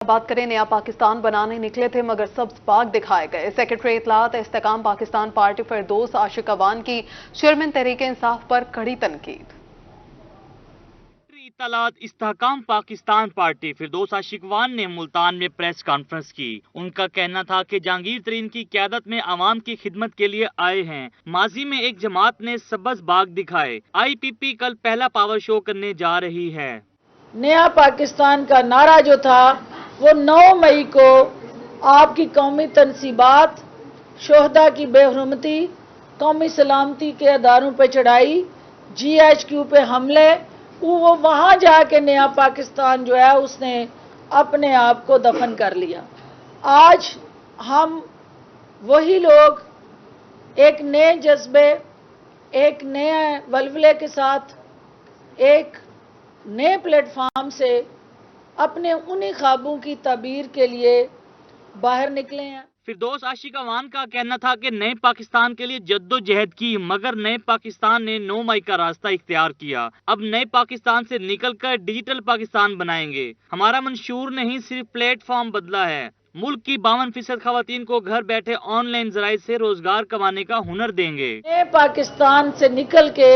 बात करें, नया पाकिस्तान बनाने निकले थे मगर सब्ज पाक दिखाए गए। सेक्रेटरी इत्तलात इस्तेकाम पाकिस्तान पार्टी फिरदौस आशिक अवान की चेयरमैन तहरीक इंसाफ पर कड़ी तनकीद। इत्तलात इस्तेकाम पाकिस्तान पार्टी फिरदौस आशिक अवान ने मुल्तान में प्रेस कॉन्फ्रेंस की। उनका कहना था कि जहांगीर तरीन की क़यादत में आवाम की खिदमत के लिए आए हैं। माजी में एक जमात ने सब्ज बाग दिखाए। IPP कल पहला पावर शो करने जा रही है। नया पाकिस्तान का नारा जो था वो 9 मई को आपकी कौमी तनसीबात, शोहदा की बेहरमती, कौमी सलामती के अदारों पर चढ़ाई, GHQ पे हमले, वो वहाँ जाके नया पाकिस्तान जो है उसने अपने आप को दफन कर लिया। आज हम वही लोग एक नए जज्बे, एक नए वल्वले के साथ, एक नए प्लेटफॉर्म से अपने उन्हीं ख्वाबों की ताबीर के लिए बाहर निकले हैं। फिरदौस आशिक अवान का कहना था कि नए पाकिस्तान के लिए जद्दोजहद की, मगर नए पाकिस्तान ने 9 मई का रास्ता इख्तियार किया। अब नए पाकिस्तान से निकलकर डिजिटल पाकिस्तान बनाएंगे। हमारा मंशूर नहीं, सिर्फ प्लेटफॉर्म बदला है। मुल्क की 52% खवातीन को घर बैठे ऑनलाइन जराए से रोजगार कमाने का हुनर देंगे। नए पाकिस्तान से निकल के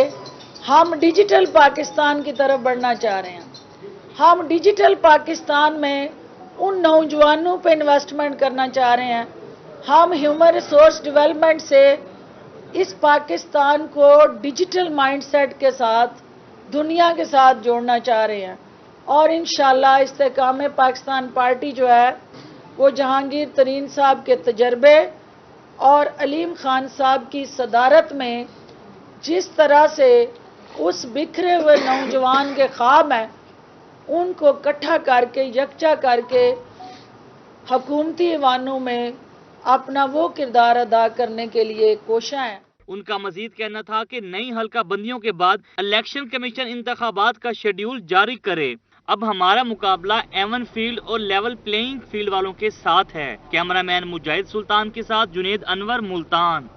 हम डिजिटल पाकिस्तान की तरफ बढ़ना चाह रहे हैं। हम डिजिटल पाकिस्तान में उन नौजवानों पे इन्वेस्टमेंट करना चाह रहे हैं। हम ह्यूमन रिसोर्स डेवलपमेंट से इस पाकिस्तान को डिजिटल माइंडसेट के साथ दुनिया के साथ जोड़ना चाह रहे हैं और इंशाल्लाह इस्तेकाम पाकिस्तान पार्टी जो है वो जहांगीर तरीन साहब के तजर्बे और अलीम खान साहब की सदारत में जिस तरह से उस बिखरे हुए नौजवान के ख्वाब हैं उनको इकट्ठा करके, यकजा करके हुकूमती ऐवानों में अपना वो किरदार अदा करने के लिए कोशिश है। उनका मजीद कहना था कि नई हल्का बंदियों के बाद इलेक्शन कमीशन इंतखाबात का शेड्यूल जारी करे। अब हमारा मुकाबला एवन फील्ड और लेवल प्लेइंग फील्ड वालों के साथ है। कैमरामैन मुजाहिद सुल्तान के साथ जुनेद अनवर, मुल्तान।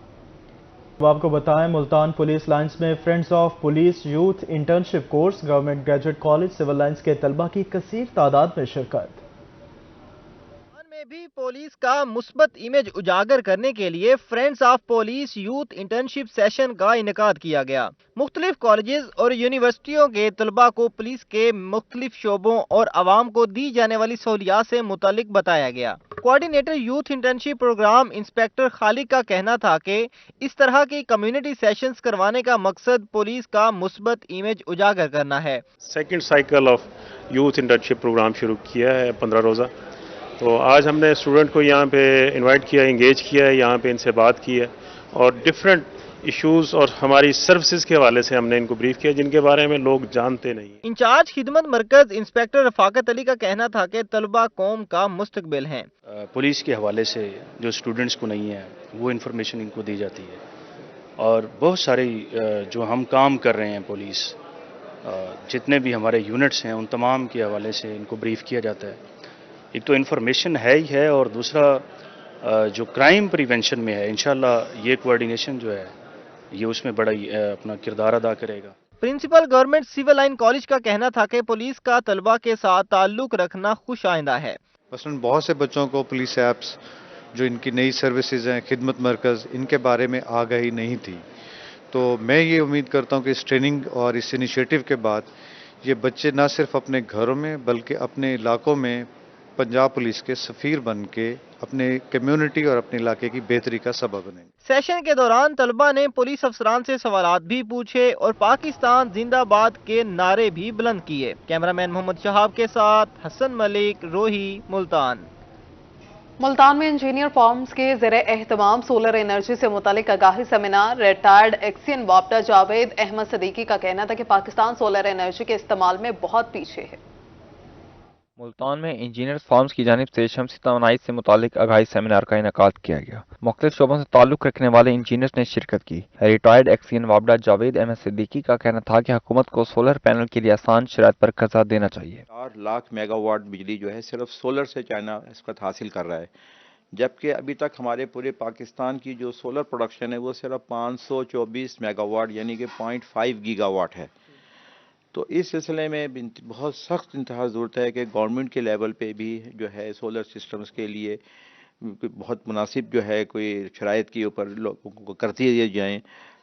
अब आपको बताएं, मुल्तान पुलिस लाइंस में friends of police youth internship course, government graduate college civil lines के तलबा की कसीर तादाद में शिरकत। में भी पुलिस का मुस्बत इमेज उजागर करने के लिए friends of police youth internship session का इनेकाद किया गया। मुख्तलिफ कॉलेजेस और यूनिवर्सिटियों के तलबा को पुलिस के मुख्तलिफ शोबों और आवाम को दी जाने वाली सहूलियात से मुतालिक बताया गया। Coordinator youth internship programme inspector Khalid का कहना था कि इस तरह की कम्युनिटी सेशंस करवाने का मकसद पुलिस का मुस्बत इमेज उजागर करना है। Second cycle of youth internship programme शुरू किया है 15 रोज़ा। तो आज हमने स्टूडेंट को यहाँ पे इनवाइट किया, इंगेज किया है, यहाँ पे इनसे बात की है और डिफरेंट इश्यूज और हमारी सर्विसेज के हवाले से हमने इनको ब्रीफ किया जिनके बारे में लोग जानते नहीं। इंचार्ज खिदमत मरकज इंस्पेक्टर रफाकत अली का कहना था कि तलबा कौम का मुस्तकबिल हैं। पुलिस के हवाले से जो स्टूडेंट्स को नहीं है वो इन्फॉर्मेशन इनको दी जाती है और बहुत सारे जो हम काम कर रहे हैं पुलिस जितने भी हमारे यूनिट्स हैं उन तमाम के हवाले से इनको ब्रीफ किया जाता है। एक तो इन्फॉर्मेशन है ही है और दूसरा जो क्राइम प्रिवेंशन में है इंशाल्लाह ये कोऑर्डिनेशन जो है ये उसमें बड़ा अपना किरदार अदा करेगा। Principal government civil line college का कहना था कि पुलिस का तलबा के साथ ताल्लुक रखना खुश आइंदा है। मसलन बहुत से बच्चों को पुलिस ऐप्स जो इनकी नई सर्विसेज हैं, खिदमत मरकज़, इनके बारे में आगाही नहीं थी। तो मैं ये उम्मीद करता हूँ कि इस ट्रेनिंग और इस इनिशिएटिव के बाद ये बच्चे न सिर्फ अपने घरों में बल्कि अपने इलाकों में पंजाब पुलिस के सफीर बन के अपने कम्युनिटी और अपने इलाके की बेहतरी का सबब बनेंगे। सेशन के दौरान तलबा ने पुलिस अफसरान से सवालात भी पूछे और पाकिस्तान जिंदाबाद के नारे भी बुलंद किए। कैमरामैन मोहम्मद शहाब के साथ हसन मलिक, रोही, मुल्तान। मुल्तान में इंजीनियर फॉर्म्स के ज़ेरे एहतमाम सोलर एनर्जी से मुतालिक आगाही सेमिनार। रिटायर्ड एक्सियन वापडा जावेद अहमद सदीकी का कहना था कि पाकिस्तान सोलर एनर्जी के इस्तेमाल में बहुत पीछे है। मुल्तान में इंजीनियर्स फॉर्म्स की जानिब से शमसी तवानाई से मुतालिक आगाही सेमिनार का इनेकाद किया गया। मुख्तलिफ शोबों से ताल्लुक रखने वाले इंजीनियर्स ने शिरकत की। रिटायर्ड एक्सियन वापडा जावेद अहमद सिद्दीकी का कहना था कि हुकूमत को सोलर पैनल के लिए आसान शराइत पर कर्जा देना चाहिए। 4 लाख मेगावाट बिजली जो है सिर्फ सोलर से चाइना इस वक्त हासिल कर रहा है, जबकि अभी तक हमारे पूरे पाकिस्तान की जो सोलर प्रोडक्शन है वो सिर्फ 524 मेगावाट यानी कि 0.5 गीगावाट है। تو اس سلسلے میں بہت سخت انتہا ضرورت ہے کہ گورنمنٹ کے لیول پہ بھی جو ہے سولر سسٹمز کے لیے بہت مناسب جو ہے کوئی شرائط کے اوپر لوگوں کو کر دیے جائیں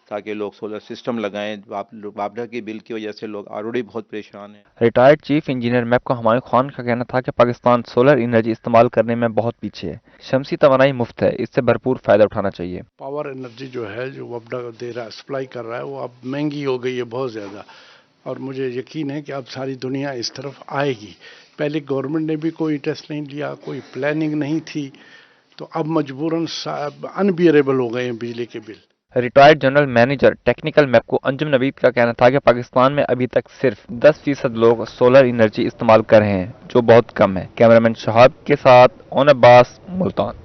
تاکہ لوگ سولر سسٹم لگائیں. وابڈا کے بل کی وجہ سے لوگ آلریڈی بہت پریشان ہیں. ریٹائرڈ چیف انجینئر میپ کو ہمایوں خان کا کہنا تھا کہ پاکستان سولر انرجی استعمال کرنے میں بہت پیچھے ہے. شمسی توانائی مفت ہے، اس سے بھرپور فائدہ اٹھانا چاہیے. پاور انرجی جو ہے جو وابڈا دے رہا ہے، سپلائی کر رہا ہے، وہ اب مہنگی ہو گئی ہے بہت زیادہ، اور مجھے یقین ہے کہ اب ساری دنیا اس طرف آئے گی. پہلے گورنمنٹ نے بھی کوئی ٹیسٹ نہیں لیا، کوئی پلاننگ نہیں تھی، تو اب مجبوراً انبیئریبل ہو گئے ہیں بجلی کے bill. Retired general manager technical میپ کو انجم نوید کا کہنا تھا کہ پاکستان میں ابھی تک صرف 10% لوگ سولر انرجی استعمال کر رہے ہیں، جو بہت کم ہے. کیمرامین شہاب کے ساتھ اون عباس، ملتان.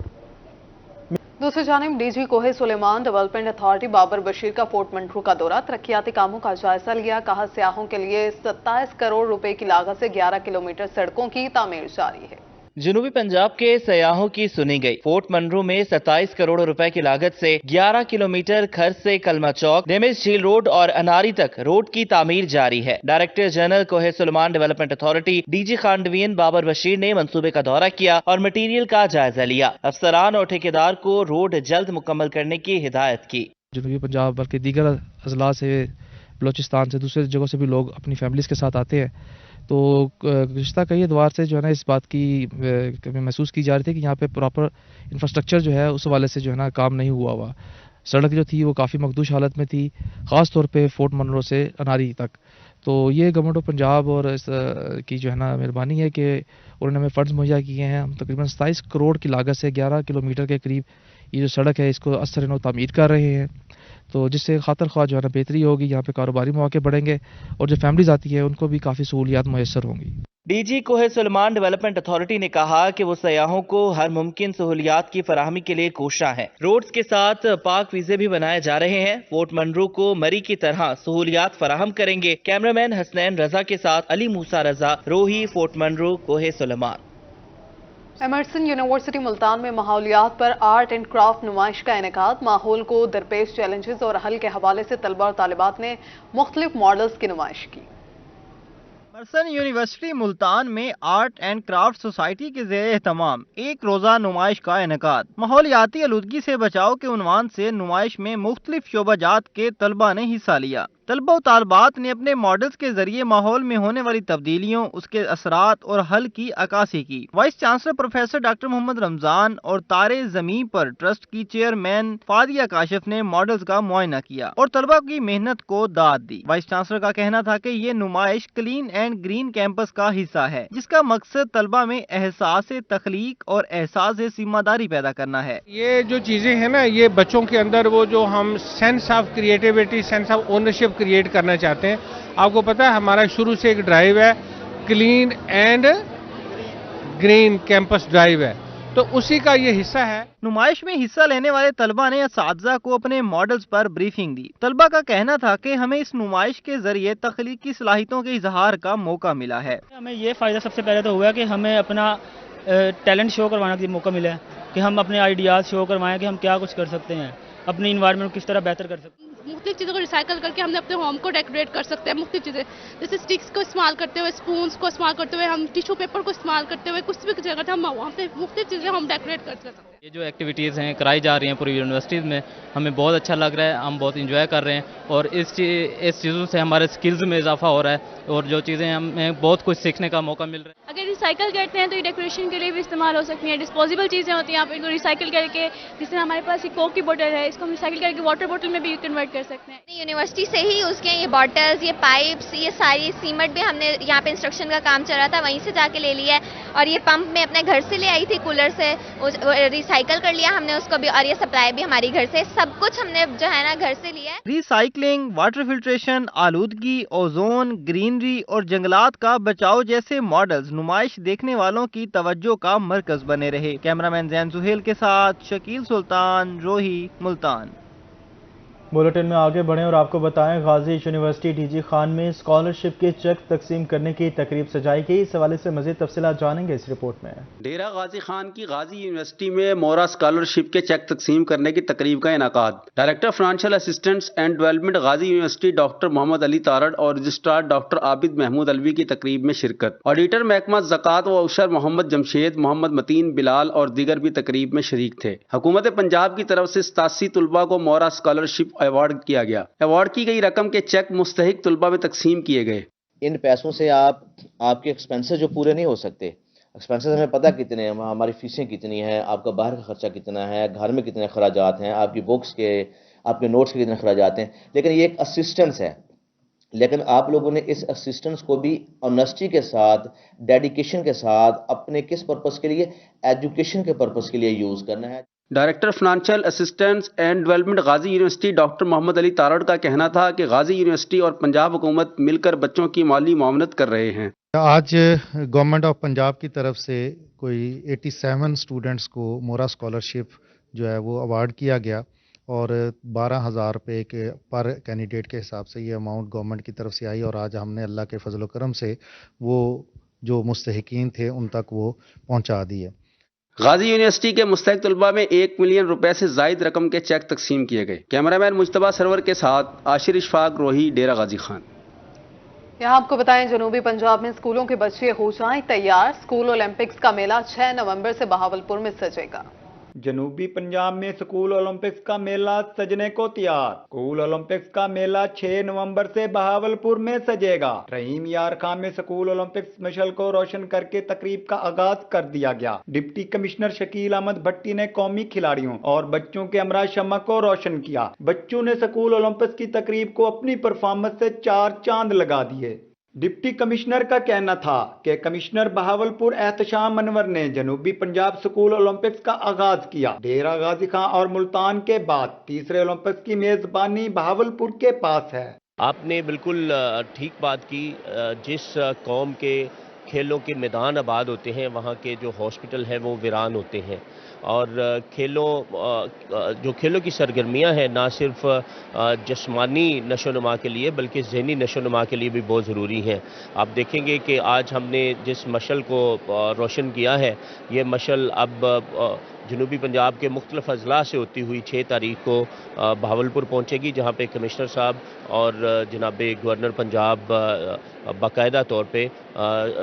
دوسری جانب ڈی جی کوہ سلیمان ڈیولپمنٹ اتھارٹی بابر بشیر کا فورٹ منٹرو کا دورہ، ترقیاتی کاموں کا جائزہ لیا. کہا سیاحوں کے لیے 27 کروڑ روپے کی لاگت سے 11 کلومیٹر سڑکوں کی تعمیر جاری ہے. جنوبی پنجاب کے سیاحوں کی سنی گئی. فورٹ منرو میں 27 کروڑ روپے کی لاگت سے 11 کلومیٹر کھر سے کلمہ چوک، ڈیمیج جھیل روڈ اور اناری تک روڈ کی تعمیر جاری ہے. Director general Koh Suleman development authority D G Khan division Babar Bashir نے منصوبے کا دورہ کیا اور مٹیریل کا جائزہ لیا. افسران اور ٹھیکیدار کو روڈ جلد مکمل کرنے کی ہدایت کی. جنوبی پنجاب بلکہ دیگر اضلاع سے، بلوچستان سے، دوسرے جگہوں سے بھی لوگ اپنی فیملیز کے ساتھ آتے ہیں. تو گزشتہ کئی ادوار سے جو ہے نا اس بات کی محسوس کی جا رہی تھی کہ یہاں پہ پراپر انفراسٹرکچر جو ہے اس حوالے سے جو ہے نا کام نہیں ہوا. سڑک جو تھی وہ کافی مخدوش حالت میں تھی، خاص طور پہ فورٹ منرو سے اناری تک. تو یہ گورنمنٹ آف پنجاب اور اس کی جو ہے نا مہربانی ہے کہ انہوں نے ہمیں فنڈز مہیا کیے ہیں. ہم تقریباً 27 کروڑ کی لاگت سے 11 کلومیٹر کے قریب یہ جو سڑک ہے اس کو اثر نو تعمیر کر رہے ہیں. تو جس سے خاطر خواہ جو ہے نا بہتری ہوگی، یہاں پہ کاروباری مواقع بڑھیں گے اور جو فیملیز آتی ہے ان کو بھی کافی سہولیات میسر ہوں گی. ڈی جی کوہ سلیمان ڈیولپمنٹ اتھارٹی نے کہا کہ وہ سیاحوں کو ہر ممکن سہولیات کی فراہمی کے لیے کوشاں ہیں. روڈز کے ساتھ پاک ویزے بھی بنائے جا رہے ہیں. فورٹ منرو کو مری کی طرح سہولیات فراہم کریں گے. کیمرامین حسنین رضا کے ساتھ علی موسیٰ رضا، روہی، فورٹ منرو، کوہ سلیمان. ایمرسن یونیورسٹی ملتان میں ماحولیات پر آرٹ اینڈ کرافٹ نمائش کا انعقاد. ماحول کو درپیش چیلنجز اور حل کے حوالے سے طلبہ اور طالبات نے مختلف ماڈلز کی نمائش کی. ایمرسن یونیورسٹی ملتان میں آرٹ اینڈ کرافٹ سوسائٹی کے زیر اہتمام ایک روزہ نمائش کا انعقاد. ماحولیاتی آلودگی سے بچاؤ کے عنوان سے نمائش میں مختلف شعبہ جات کے طلبہ نے حصہ لیا. طلبہ و طالبات نے اپنے ماڈلز کے ذریعے ماحول میں ہونے والی تبدیلیوں، اس کے اثرات اور حل کی عکاسی کی. وائس چانسلر پروفیسر ڈاکٹر محمد رمضان اور تارے زمین پر ٹرسٹ کی چیئرمین فادیہ کاشف نے ماڈلز کا معائنہ کیا اور طلبہ کی محنت کو داد دی. وائس چانسلر کا کہنا تھا کہ یہ نمائش کلین اینڈ گرین کیمپس کا حصہ ہے، جس کا مقصد طلبہ میں احساس تخلیق اور احساس ذمہ داری پیدا کرنا ہے. یہ جو چیزیں ہیں نا، یہ بچوں کے اندر وہ جو ہم sense of creativity, sense of ownership create کرنا چاہتے ہیں. آپ کو پتا ہے ہمارا شروع سے ایک ڈرائیو ہے، clean and green campus drive ہے، تو اسی کا یہ حصہ ہے. نمائش میں حصہ لینے والے طلبہ نے اساتذہ کو اپنے ماڈلز پر بریفنگ دی. طلبہ کا کہنا تھا کہ ہمیں اس نمائش کے ذریعے تخلیقی صلاحیتوں کے اظہار کا موقع ملا ہے. ہمیں یہ فائدہ سب سے پہلے تو ہوا کہ ہمیں اپنا ٹیلنٹ شو کروانے کا موقع ملا ہے، کہ ہم اپنے آئیڈیاز شو کروائیں کہ ہم کیا کچھ کر سکتے ہیں، اپنی انوائرمنٹ کو کس طرح بہتر کر سکتے ہیں. مختلف چیزوں کو ریسائیکل کر کے ہم نے اپنے ہوم کو ڈیکوریٹ کر سکتے ہیں. مختلف چیزیں جیسے اسٹکس کو استعمال کرتے ہوئے، اسپونس کو استعمال کرتے ہوئے، ہم ٹیشو پیپر کو استعمال کرتے ہوئے کچھ بھی جگہ ہم وہاں پہ مختلف چیزیں ہم ڈیکوریٹ کر سکتے ہیں. یہ جو ایکٹیویٹیز ہیں کرائی جا رہی ہیں پوری یونیورسٹیز میں، ہمیں بہت اچھا لگ رہا ہے، ہم بہت انجوائے کر رہے ہیں اور اس چیزوں سے ہمارے سکلز میں اضافہ ہو رہا ہے اور جو چیزیں ہمیں بہت کچھ سیکھنے کا موقع مل رہا ہے. اگر ریسائیکل کرتے ہیں تو یہ ڈیکوریشن کے لیے بھی استعمال ہو سکتی ہیں. ڈسپوزیبل چیزیں ہوتی ہیں، آپ ان کو ریسائیکل کر کے، جس سے ہمارے پاس یہ کوک کی بوٹل ہے، اس کو ہم ریسائیکل کر کے واٹر بوٹل میں بھی کنورٹ کر سکتے ہیں. یونیورسٹی سے ہی یوز کیے یہ باٹلز، یہ پائپس، یہ ساری سیمنٹ بھی ہم نے یہاں پہ انسٹرکشن کا کام چل رہا تھا وہیں سے جا کے لے لیا ہے. اور یہ پمپ میں اپنے گھر سے لے آئی تھی، کولر سے ریسائیکل کر لیا ہم نے اس کو بھی، اور یہ سپلائی بھی ہماری گھر سے، سب کچھ ہم نے جو ہے نا گھر سے لیا ہے. ریسائکلنگ، واٹر فلٹریشن، آلودگی، اوزون، گرینری اور جنگلات کا بچاؤ جیسے ماڈلز نمائش دیکھنے والوں کی توجہ کا مرکز بنے رہے. کیمرامین زین سہیل کے ساتھ شکیل سلطان، روہی، ملتان. बुलेटिन में आगे बढ़ें और आपको बताएं, गाजी यूनिवर्सिटी डीजी खान में स्कॉलरशिप के चेक तकसीम करने की तकरीब सजाई गई। इस हवाले से मजीद तफसीलात जानेंगे इस रिपोर्ट में। डेरा गाजी खान की गाजी यूनिवर्सिटी में मोरा स्कॉलरशिप के चेक तकसीम करने की तकरीब का इनाकाद। Director financial assistants and development Ghazi university doctor Mohammad Ali Tarar और रजिस्ट्रार डॉक्टर आबिद महमूद अलवी की तकरीब में शिरकत। ऑडिटर महकमा ज़कात व औशर मोहम्मद जमशेद, मोहम्मद मतीन, बिलाल और दीगर भी तकरीब में शरीक थे। हुकूमत पंजाब की तरफ से 87 तलबा को मोरा स्कॉलरशिप अवार्ड किया गया। अवार्ड की गई रकम के चेक मुस्तहिक तलबा में तकसीम किए गए। इन पैसों से आपके एक्सपेंसेस जो पूरे नहीं हो सकते, एक्सपेंसेस हमें पता कितने हैं, हमारी फीसें कितनी हैं, आपका बाहर का खर्चा कितना है, घर में कितने खर्चात हैं, आपकी बुक्स के, आपके नोट्स के कितने खर्चात हैं, लेकिन ये एक असिस्टेंस है। लेकिन आप लोगों ने इस असिस्टेंस को भी ऑनेस्टी के साथ, डेडिकेशन के साथ अपने किस पर्पस के लिए, एजुकेशन के पर्पस के लिए यूज़ करना है। Director financial assistance and development Ghazi university doctor Mohammad Ali Tarar का कहना था कि गाजी यूनिवर्सिटी और पंजाब हुकूमत मिलकर बच्चों की माली मुआवनत कर रहे हैं। आज गवर्नमेंट ऑफ पंजाब की तरफ से कोई 87 स्टूडेंट्स को मोरा स्कॉलरशिप जो है वो अवार्ड किया गया और 12,000 रुपये के पर कैंडिडेट के हिसाब से ये अमाउंट गवर्नमेंट की तरफ से आई और आज हमने अल्लाह के फजल करम से वो जो मुस्तहिकीन थे उन तक वो पहुँचा दिए। गाजी यूनिवर्सिटी के मुस्तहिक तलबा में 1 मिलियन रुपए से जायद रकम के चेक तकसीम किए गए। कैमरामैन मुजतबा सरवर के साथ आशिर इशफाक रोही, डेरा गाजी खान। यहाँ आपको बताएं, जनूबी पंजाब में स्कूलों के बच्चे हो जाएं तैयार। स्कूल ओलंपिक्स का मेला 6 नवंबर से बहावलपुर में सजेगा। जनूबी पंजाब में स्कूल ओलंपिक्स का मेला सजने को तैयार। स्कूल ओलंपिक्स का मेला 6 नवंबर से बहावलपुर में सजेगा। रहीम यार खान में स्कूल ओलंपिक्स मशल को रोशन करके तकरीब का आगाज कर दिया गया। डिप्टी कमिश्नर शकील अहमद भट्टी ने कौमी खिलाड़ियों और बच्चों के हमरा शम्मा को रोशन किया। बच्चों ने स्कूल ओलंपिक्स की तकरीब को अपनी परफॉर्मेंस से 4 चांद लगा दिए। डिप्टी कमिश्नर का कहना था कि कमिश्नर बहावलपुर एहतशाम अनवर ने जनूबी पंजाब स्कूल ओलंपिक्स का आगाज किया। डेरा गाजी खान और मुल्तान के बाद तीसरे ओलंपिक्स की मेजबानी बहावलपुर के पास है। आपने बिल्कुल ठीक बात की। जिस कौम के खेलों के मैदान आबाद होते हैं वहाँ के जो हॉस्पिटल हैं वो वीरान होते हैं और जो खेलों की सरगर्मियाँ हैं ना सिर्फ जिस्मानी नशोनुमा के लिए बल्कि ज़हनी नशोनुमा के लिए भी बहुत ज़रूरी हैं। आप देखेंगे कि आज हमने जिस मशल को रोशन किया है ये मशल अब जनूबी पंजाब के मुख्तलिफ अजला से होती हुई 6 तारीख को बहावलपुर पहुँचेगी, जहाँ पे कमिश्नर साहब और जनाब गवर्नर पंजाब बाकायदा तौर पे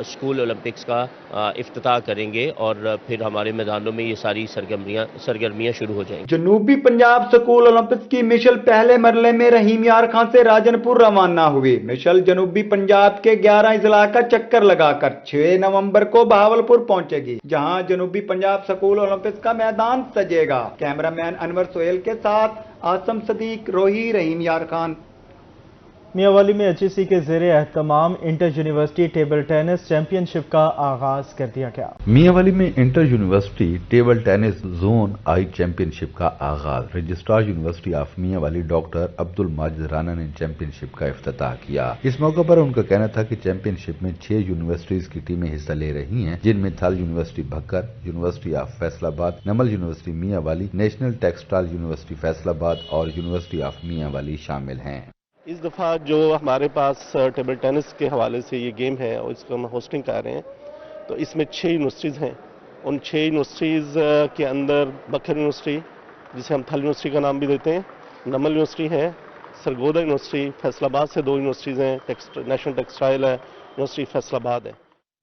स्कूल ओलंपिक्स का इफ्तिताह करेंगे और फिर हमारे मैदानों में ये सारी सरगर्मियाँ शुरू हो जाएंगी। जनूबी पंजाब स्कूल ओलंपिक्स की मिशल पहले मरले में रहीम यार खान से राजनपुर रवाना हुई। मिशल जनूबी पंजाब के 11 इजला का चक्कर लगाकर 6 नवंबर को बहावलपुर पहुंचेगी, जहां जनूबी पंजाब स्कूल ओलंपिक्स का मैदान सजेगा। कैमरामैन अनवर सोहेल के साथ आसम सदीक, रोही, रहीम यार खान। मियांवाली में HEC के ज़ेरे एहतमाम inter university table tennis championship का आगाज कर दिया गया। मियांवाली में inter university table tennis zone I championship का आगाज registrar university of Mianwali doctor Abdul Majid Rana ने चैंपियनशिप का इफ्तिताह किया। इस मौके पर उनका कहना था कि चैंपियनशिप में 6 यूनिवर्सिटीज की टीमें हिस्सा ले रही हैं, जिनमें Thal university Bhakkar, university of Faisalabad, Namal university Mianwali, national textile university Faisalabad और यूनिवर्सिटी ऑफ मियांवाली शामिल हैं। इस दफ़ा जो हमारे पास टेबल टेनिस के हवाले से ये गेम है और इसको हम होस्टिंग कर रहे हैं, तो इसमें 6 यूनिवर्सिटीज़ हैं। उन 6 यूनिवर्सिटीज़ के अंदर बखर यूनिवर्सिटी, जिसे हम थल यूनिवर्सिटी का नाम भी देते हैं, नमल यूनिवर्सिटी है, सरगोदा यूनिवर्सिटी, फैसलाबाद से 2 यूनिवर्सिटीज़ हैं, नेशनल टेक्सटाइल है, यूनिवर्सिटी फैसलाबाद है।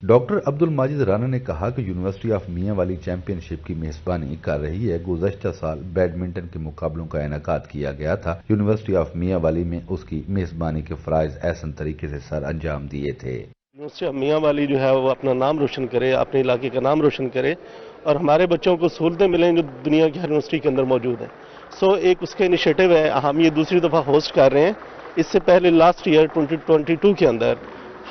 डॉक्टर अब्दुल माजिद राना ने कहा कि यूनिवर्सिटी ऑफ मियांवाली चैंपियनशिप की मेजबानी कर रही है। गुज़श्ता साल बैडमिंटन के मुकाबलों का इनेकाद किया गया था। यूनिवर्सिटी ऑफ मियांवाली में उसकी मेजबानी के फ़राइज़ ऐसन तरीके से सर अंजाम दिए थे। यूनिवर्सिटी ऑफ मियांवाली जो है वो अपना नाम रोशन करे, अपने इलाके का नाम रोशन करे और हमारे बच्चों को सहूलतें मिलें जो दुनिया की हर यूनिवर्सिटी के अंदर मौजूद हैं। सो एक उसका इनिशिएटिव है। हम ये दूसरी दफ़ा होस्ट कर रहे हैं। इससे पहले लास्ट ईयर 2022 के अंदर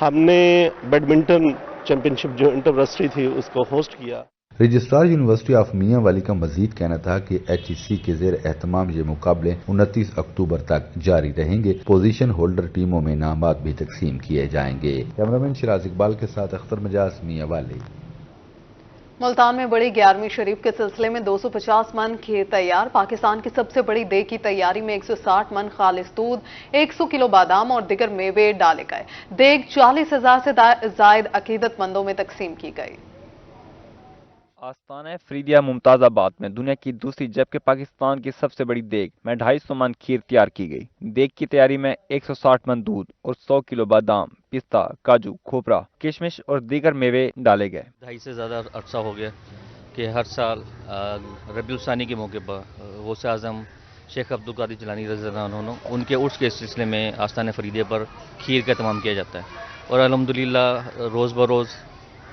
हमने बैडमिंटन चैंपियनशिप जो इंटर-यूनिवर्सिटी थी उसको होस्ट किया। रजिस्ट्रार यूनिवर्सिटी ऑफ मियांवाली का मजीद कहना था कि HEC के ज़ेर एहतमाम ये मुकाबले 29 अक्टूबर तक जारी रहेंगे। पोजीशन होल्डर टीमों में नामात भी तकसीम किए जाएंगे। कैमरामैन शिराज इकबाल के साथ अख्तर मजाज, मियांवाली। मुल्तान में बड़ी 11वीं शरीफ के सिलसिले में 250 मन खीर तैयार। पाकिस्तान की सबसे बड़ी देग की तैयारी में 160 मन खालिस दूध, 100 किलो बादाम और दीगर मेवे डाले गए। देग 40,000 से जायद अकीदतमंदों में तकसीम की गई। आस्ताना फरीदिया मुमताज़ाबाद में दुनिया की दूसरी जबकि पाकिस्तान की सबसे बड़ी देग में 250 मन खीर तैयार की गई। देग की तैयारी में 160 मन दूध और 100 किलो बादाम, पिस्ता, काजू, खोपरा, किशमिश और दीगर मेवे डाले गए। 2.5 से ज़्यादा अरसा हो गया कि हर साल रबीउल सानी के मौके पर गौसे आज़म शेख अब्दुल कादिर जिलानी रज़ी अल्लाह अन्हु उनके उर्स के सिलसिले में आस्ताना फरीदिया पर खीर का एहतमाम किया जाता है और अल्हम्दुलिल्लाह रोज़ ब रोज़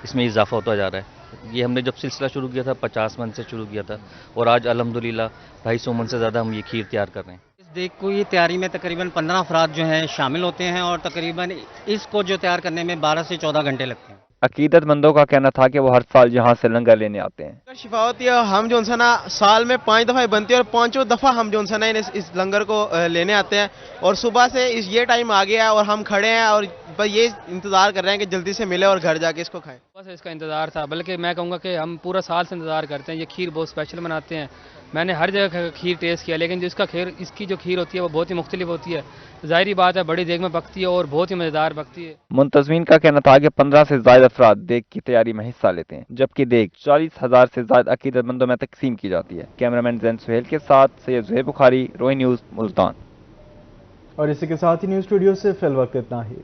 इसमें इजाफा होता जा रहा है। ये हमने जब सिलसिला शुरू किया था 50 मन से शुरू किया था और आज अल्हम्दुलिल्लाह 250 मन से ज़्यादा हम ये खीर तैयार कर रहे हैं। इस देग को ये तैयारी में तकरीबन 15 अफराद जो हैं शामिल होते हैं और तकरीबन इसको जो तैयार करने में 12 से 14 घंटे लगते हैं। अकीदतमंदों का कहना था कि वो हर साल यहाँ से लंगर लेने आते हैं। शिफा होती है, हम जो है ना साल में 5 दफ़ा बनती है और 5 दफ़ा हम जो है ना इस लंगर को लेने आते हैं और सुबह से ये टाइम आ गया है और हम खड़े हैं और बस ये इंतज़ार कर रहे हैं कि जल्दी से मिले और घर जाके इसको खाएं। बस इसका इंतज़ार था, बल्कि मैं कहूँगा कि हम पूरा साल से इंतज़ार करते हैं। ये खीर बहुत स्पेशल बनाते हैं। मैंने हर जगह खीर टेस्ट किया, लेकिन जिसका खीर इसकी जो खीर होती है वो बहुत ही मुख्तलिफ होती है। ज़ाहिरी बात है बड़ी देग में पकती है और बहुत ही मज़ेदार पकती है। मुंतज़मीन का कहना था कि 15 से ज़ायद अफराद देग की तैयारी में हिस्सा लेते हैं, जबकि देग 40,000 से ज़ायद अकीदतमंदों में तकसीम की जाती है। कैमरामैन ज़ैन सुहेल के साथ सैयद ज़ुहैब बुखारी, रोही न्यूज़, मुल्तान। और इसी के साथ ही न्यूज़ स्टूडियो से फिल वक्त इतना ही।